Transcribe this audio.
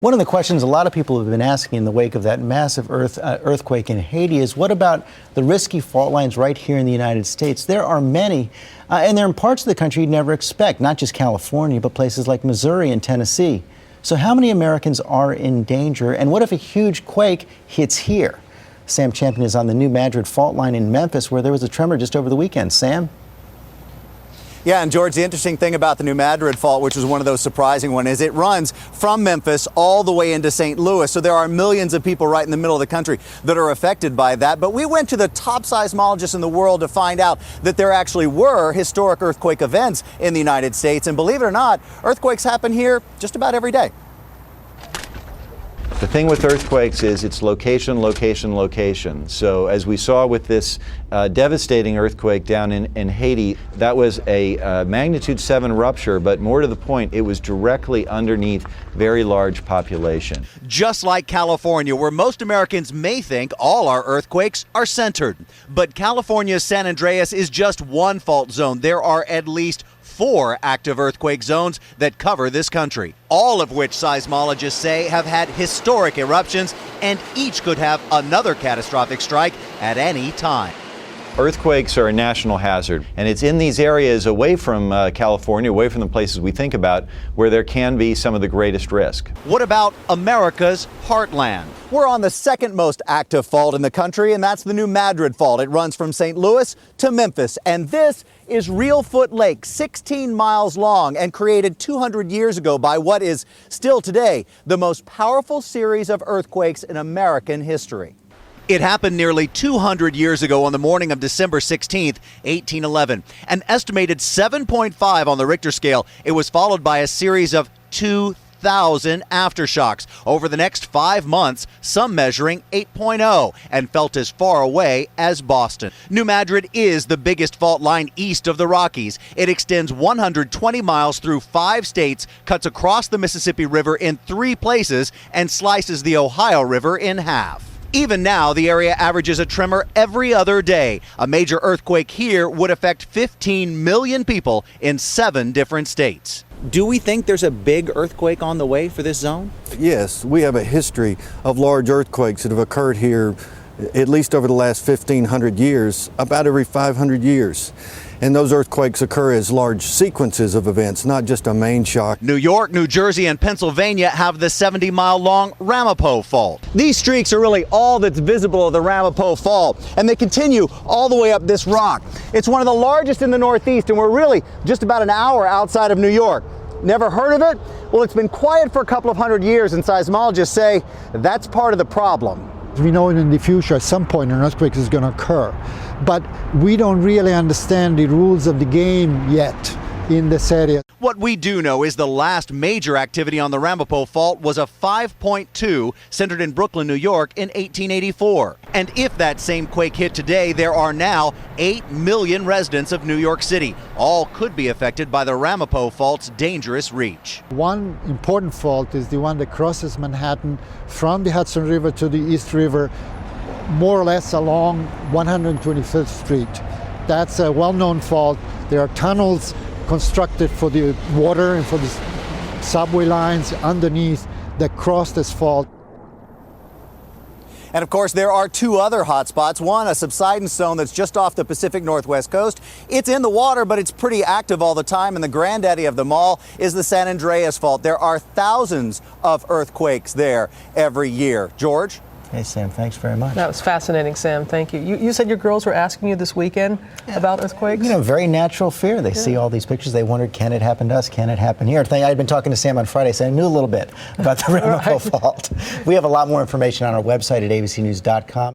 One of the questions a lot of people have been asking in the wake of that massive earthquake in Haiti is, what about the risky fault lines right here in the United States? There are many, and they're in parts of the country you'd never expect, not just California, but places like Missouri and Tennessee. So how many Americans are in danger, and what if a huge quake hits here? Sam Champion is on the new Madrid fault line in Memphis, where there was a tremor just over the weekend. Sam? Yeah, and George, the interesting thing about the new Madrid fault, which was one of those surprising ones, is it runs from Memphis all the way into St. Louis. So there are millions of people right in the middle of the country that are affected by that. But we went to the top seismologists in the world to find out that there actually were historic earthquake events in the United States. And believe it or not, earthquakes happen here just about every day. The thing with earthquakes is it's location, location, location. So as we saw with this devastating earthquake down in Haiti, that was a magnitude 7 rupture, but more to the point, it was directly underneath very large population. Just like California, where most Americans may think all our earthquakes are centered. But California's San Andreas is just one fault zone. There are at least 4 active earthquake zones that cover this country, all of which seismologists say have had historic eruptions, and each could have another catastrophic strike at any time. Earthquakes are a national hazard, and it's in these areas away from California, away from the places we think about, where there can be some of the greatest risk. What about America's heartland? We're on the second most active fault in the country, and that's the new Madrid fault. It runs from St. Louis to Memphis, and this is Reelfoot Lake, 16 miles long and created 200 years ago by what is still today the most powerful series of earthquakes in American history. It happened nearly 200 years ago on the morning of December 16th, 1811. An estimated 7.5 on the Richter scale. It was followed by a series of 2,000 aftershocks over the next 5 months, some measuring 8.0 and felt as far away as Boston. New Madrid is the biggest fault line east of the Rockies. It extends 120 miles through 5 states, cuts across the Mississippi River in 3 places, and slices the Ohio River in half. Even now, the area averages a tremor every other day. A major earthquake here would affect 15 million people in 7 different states. Do we think there's a big earthquake on the way for this zone? Yes, we have a history of large earthquakes that have occurred here at least over the last 1,500 years, about every 500 years. And those earthquakes occur as large sequences of events, not just a main shock. New York, New Jersey, and Pennsylvania have the 70-mile-long Ramapo Fault. These streaks are really all that's visible of the Ramapo Fault, and they continue all the way up this rock. It's one of the largest in the Northeast, and we're really just about an hour outside of New York. Never heard of it? Well, it's been quiet for a couple of hundred years, and seismologists say that's part of the problem. We know in the future at some point an earthquake is going to occur, but we don't really understand the rules of the game yet in this area. What we do know is the last major activity on the Ramapo Fault was a 5.2 centered in Brooklyn, New York in 1884. And if that same quake hit today, there are now 8 million residents of New York City. All could be affected by the Ramapo Fault's dangerous reach. One important fault is the one that crosses Manhattan from the Hudson River to the East River, more or less along 125th Street. That's a well-known fault. There are tunnels constructed for the water and for the subway lines underneath that cross this fault. And of course, there are 2 other hotspots. One, a subsidence zone that's just off the Pacific Northwest coast. It's in the water, but it's pretty active all the time. And the granddaddy of them all is the San Andreas Fault. There are thousands of earthquakes there every year. George? Hey, Sam, thanks very much. That was fascinating, Sam. Thank you. You said your girls were asking you this weekend about earthquakes? You know, very natural fear. They see all these pictures. They wondered, can it happen to us? Can it happen here? I had been talking to Sam on Friday, so I knew a little bit about the Ramapo Fault. We have a lot more information on our website at abcnews.com.